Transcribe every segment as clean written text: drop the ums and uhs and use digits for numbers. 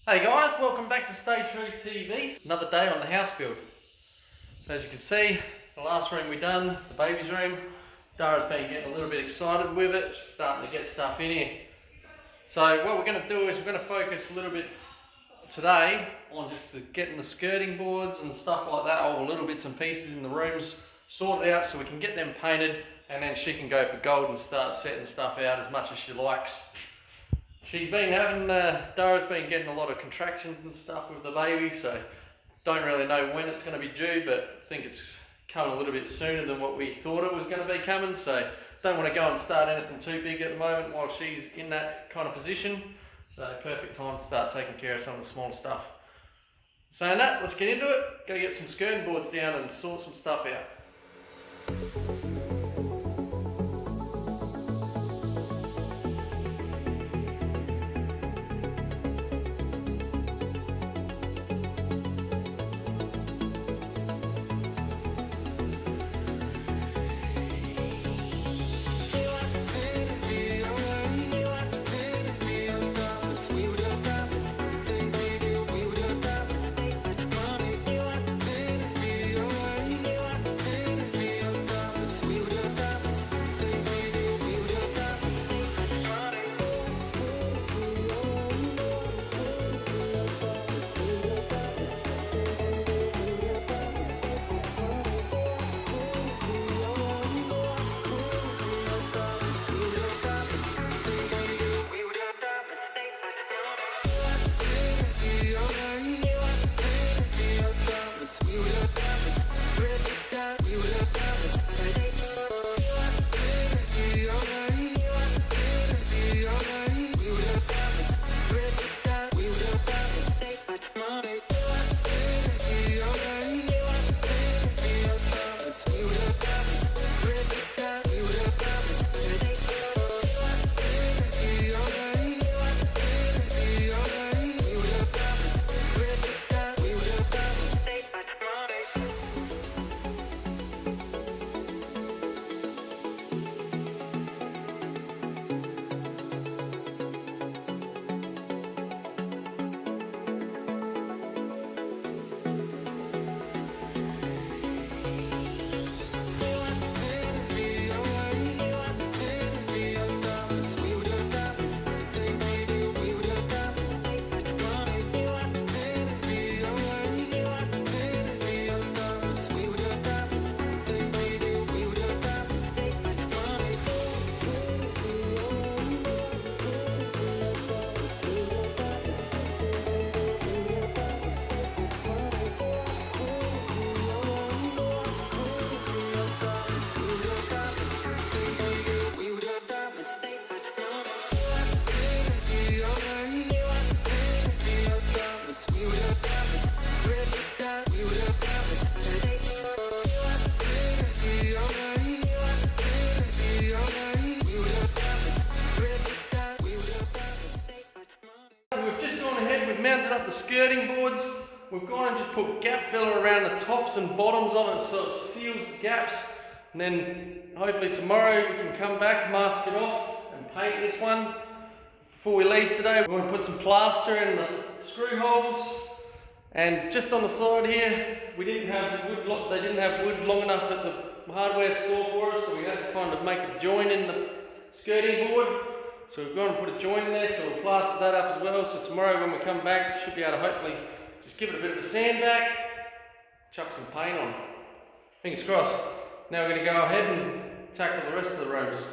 Hey guys, welcome back to StayTrue Tv. Another day on the house build. So as you can see, the last room we done, the baby's room, Dara's been getting a little bit excited with it, just starting to get stuff in here. So what we're going to do is we're going to focus a little bit today on just getting the skirting boards and stuff like that, all the little bits and pieces in the rooms sorted out so we can get them painted, and then she can go for gold and start setting stuff out as much as she likes. She's been having, Dara's been getting a lot of contractions and stuff with the baby, so don't really know when it's going to be due, but I think it's coming a little bit sooner than what we thought it was going to be coming, so don't want to go and start anything too big at the moment while she's in that kind of position. So perfect time to start taking care of some of the smaller stuff. Saying that, let's get into it, go get some skirting boards down and sort some stuff out. Mounted up the skirting boards. We've gone and just put gap filler around the tops and bottoms of it so it seals gaps, and then hopefully tomorrow we can come back, mask it off and paint this one. Before we leave today, we're going to put some plaster in the screw holes, and just on the side here we didn't have wood, they didn't have wood long enough at the hardware store for us, so we had to kind of make a join in the skirting board. So we've gone and put a joint in there, so we'll plaster that up as well. So tomorrow when we come back, should be able to hopefully just give it a bit of a sand back, chuck some paint on. Fingers crossed. Now we're going to go ahead and tackle the rest of the rooms.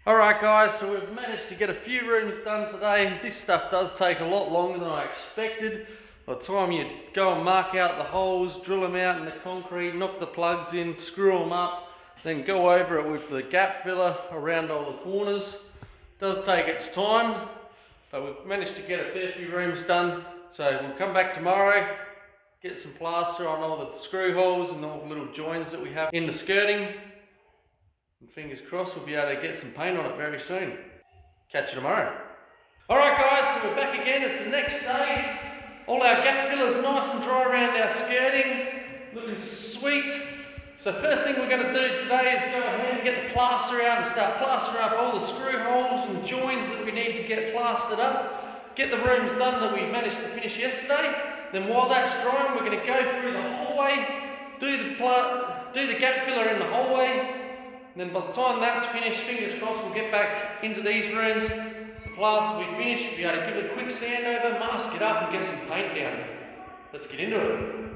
Alright guys, so we've managed to get a few rooms done today. This stuff does take a lot longer than I expected. By the time you go and mark out the holes, drill them out in the concrete, knock the plugs in, screw them up, then go over it with the gap filler around all the corners. It does take its time, but we've managed to get a fair few rooms done. So we'll come back tomorrow, get some plaster on all the screw holes and all the little joins that we have in the skirting. And fingers crossed we'll be able to get some paint on it very soon. Catch you tomorrow. Alright guys, so we're back again. It's the next day. All our gap fillers are nice and dry around our skirting. Looking sweet. So first thing we're going to do today is go ahead and get the plaster out and start plastering up all the screw holes and joins that we need to get plastered up. Get the rooms done that we managed to finish yesterday. Then while that's drying, we're going to go through the hallway, do the gap filler in the hallway. And then by the time that's finished, fingers crossed, we'll get back into these rooms. The plaster will be finished, we'll be able to give it a quick sand over, mask it up and get some paint down. Let's get into it.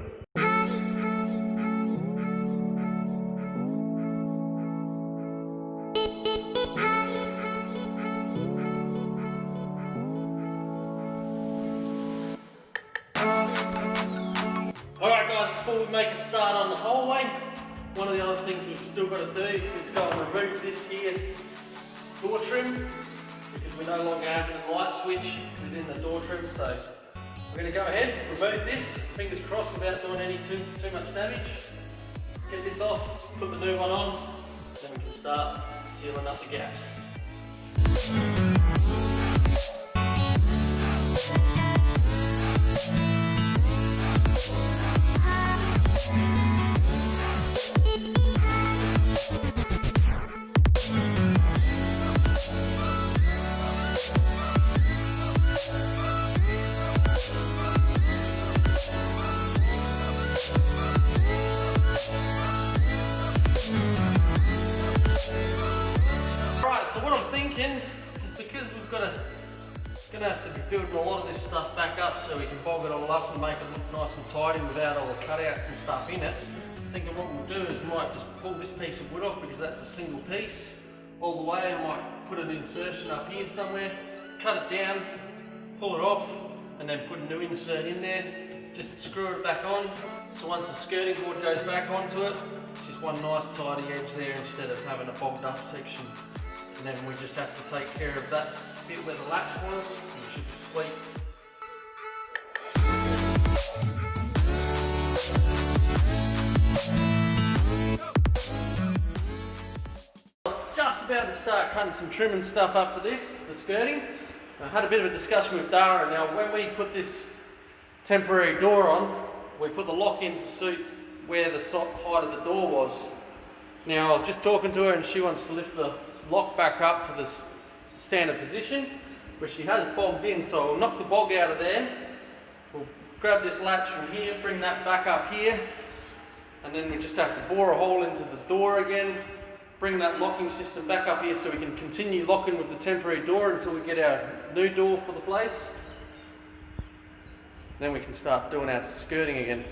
Alright guys, before we make a start on the hallway, one of the other things we've still got to do is go and remove this here door trim, because we no longer have a light switch within the door trim. So we're going to go ahead, remove this, fingers crossed, without doing any too much damage. Get this off, put the new one on, then we can start sealing up the gaps. So what I'm thinking is, because we're gonna have to be building a lot of this stuff back up so we can bog it all up and make it look nice and tidy without all the cutouts and stuff in it, I'm thinking what we'll do is we might just pull this piece of wood off, because that's a single piece all the way. I might put an insertion up here somewhere, cut it down, pull it off, and then put a new insert in there, just screw it back on. So once the skirting board goes back onto it, it's just one nice tidy edge there instead of having a bogged up section. And then we just have to take care of that bit where the latch was, and it should be sweet. Just about to start cutting some trim and stuff up for this, the skirting. I had a bit of a discussion with Dara. Now when we put this temporary door on, we put the lock in to suit where the height of the door was. Now I was just talking to her and she wants to lift the lock back up to the standard position, but she has bogged in, so we'll knock the bog out of there. We'll grab this latch from here, bring that back up here, and then we just have to bore a hole into the door again, bring that locking system back up here so we can continue locking with the temporary door until we get our new door for the place. Then we can start doing our skirting again.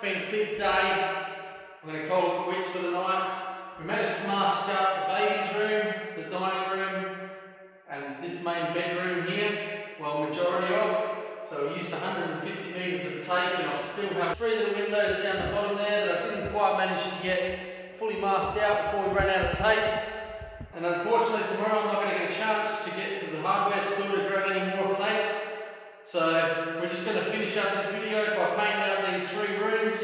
been a big day. I'm going to call it quits for the night. We managed to mask up the baby's room, the dining room, and this main bedroom here, well, majority of. So we used 150 metres of tape, and I still have 3 little windows down the bottom there that I didn't quite manage to get fully masked out before we ran out of tape. And unfortunately tomorrow I'm not going to get a chance to get to the hardware store to grab any more tape. So we're just going to finish up this video by painting out these 3 rooms,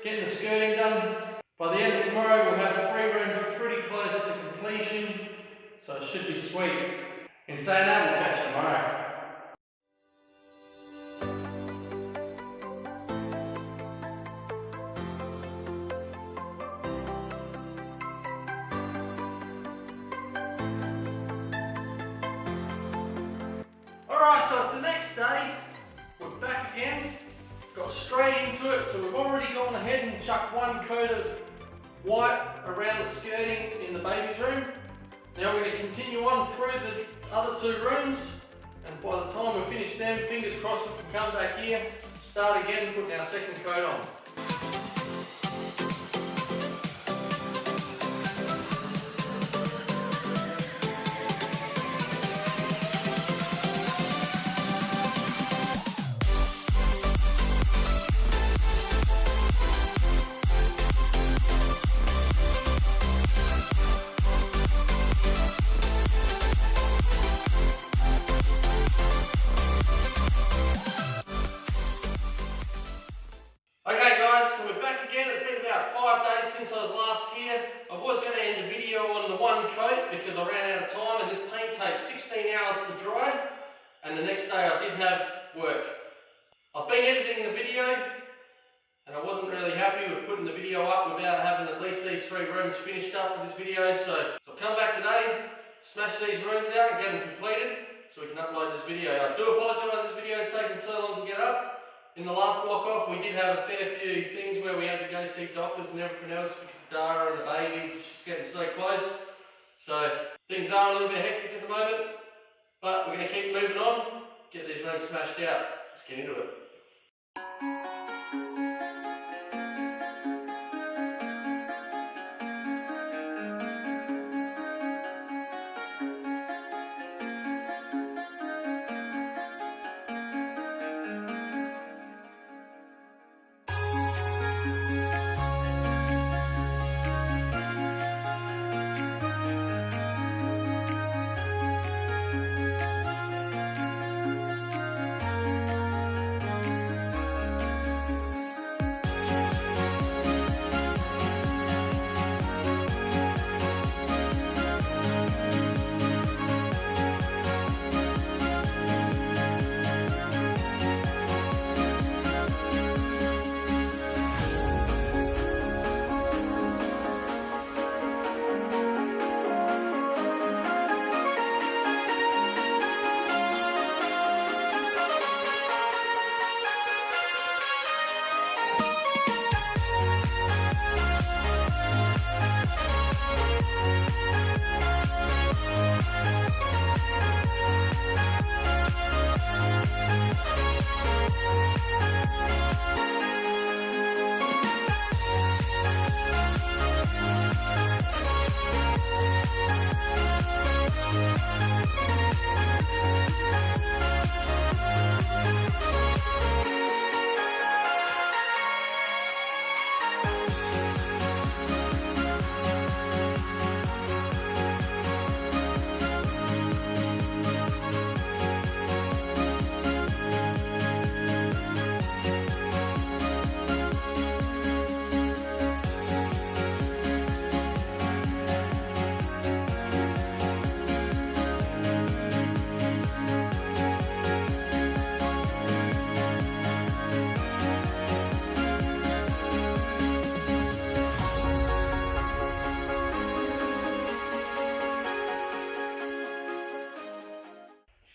getting the skirting done. By the end of tomorrow we'll have 3 rooms pretty close to completion, so it should be sweet. In saying that, we'll catch you tomorrow. Alright, so it's the next day. We're back again. Got straight into it, so we've already gone ahead and chucked 1 coat of white around the skirting in the baby's room. Now we're going to continue on through the other 2 rooms, and by the time we finish them, fingers crossed we can come back here, start again, putting our 2nd coat on. Okay guys, so we're back again. It's been about 5 days since I was last here. I was going to end the video on the 1 coat because I ran out of time, and this paint takes 16 hours to dry, and the next day I did have work. I've been editing the video and I wasn't really happy with putting the video up without having at least these 3 rooms finished up for this video, so I've come back today, smash these rooms out and get them completed so we can upload this video. I do apologise this video has taken so long to get up. In the last block off, we did have a fair few things where we had to go see doctors and everything else because of Dara and the baby, she's getting so close. So things are a little bit hectic at the moment, but we're going to keep moving on, get these rooms smashed out. Let's get into it.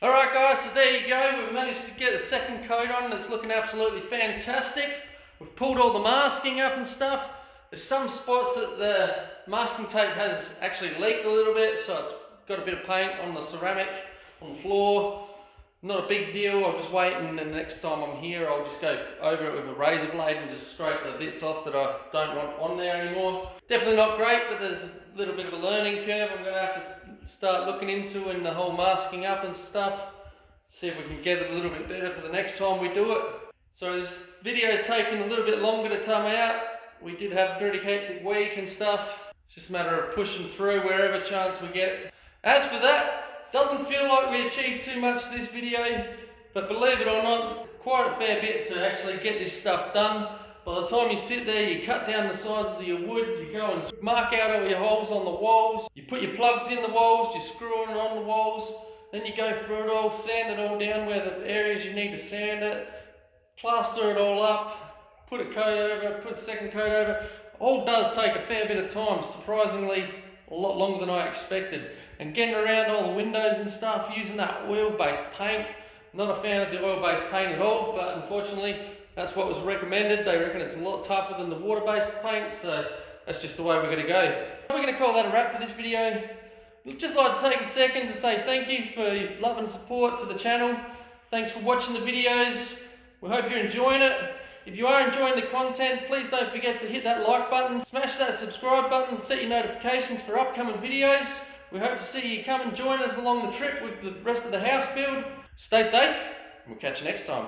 Alright guys, so there you go, we've managed to get the 2nd coat on and it's looking absolutely fantastic. We've pulled all the masking up and stuff. There's some spots that the masking tape has actually leaked a little bit, so it's got a bit of paint on the ceramic, on the floor. Not a big deal, I'll just wait, and the next time I'm here I'll just go over it with a razor blade and just scrape the bits off that I don't want on there anymore. Definitely not great, but there's a little bit of a learning curve I'm going to have to start looking into, and the whole masking up and stuff. See if we can get it a little bit better for the next time we do it. So this video is taking a little bit longer to come out. We did have a pretty hectic week and stuff. It's just a matter of pushing through wherever chance we get. As for that, doesn't feel like we achieved too much this video, but believe it or not, quite a fair bit to actually get this stuff done. By the time you sit there, you cut down the sizes of your wood, you go and mark out all your holes on the walls, you put your plugs in the walls, you screw it on the walls, then you go through it all, sand it all down where the areas you need to sand it, plaster it all up, put a coat over, put a second coat over. All does take a fair bit of time, surprisingly a lot longer than I expected. And getting around all the windows and stuff using that oil-based paint. Not a fan of the oil-based paint at all, but unfortunately that's what was recommended. They reckon it's a lot tougher than the water-based paint, so that's just the way we're going to go. We're going to call that a wrap for this video. I'd just like to take a second to say thank you for your love and support to the channel. Thanks for watching the videos. We hope you're enjoying it. If you are enjoying the content, please don't forget to hit that like button, smash that subscribe button, set your notifications for upcoming videos. We hope to see you come and join us along the trip with the rest of the house build. Stay safe, and we'll catch you next time.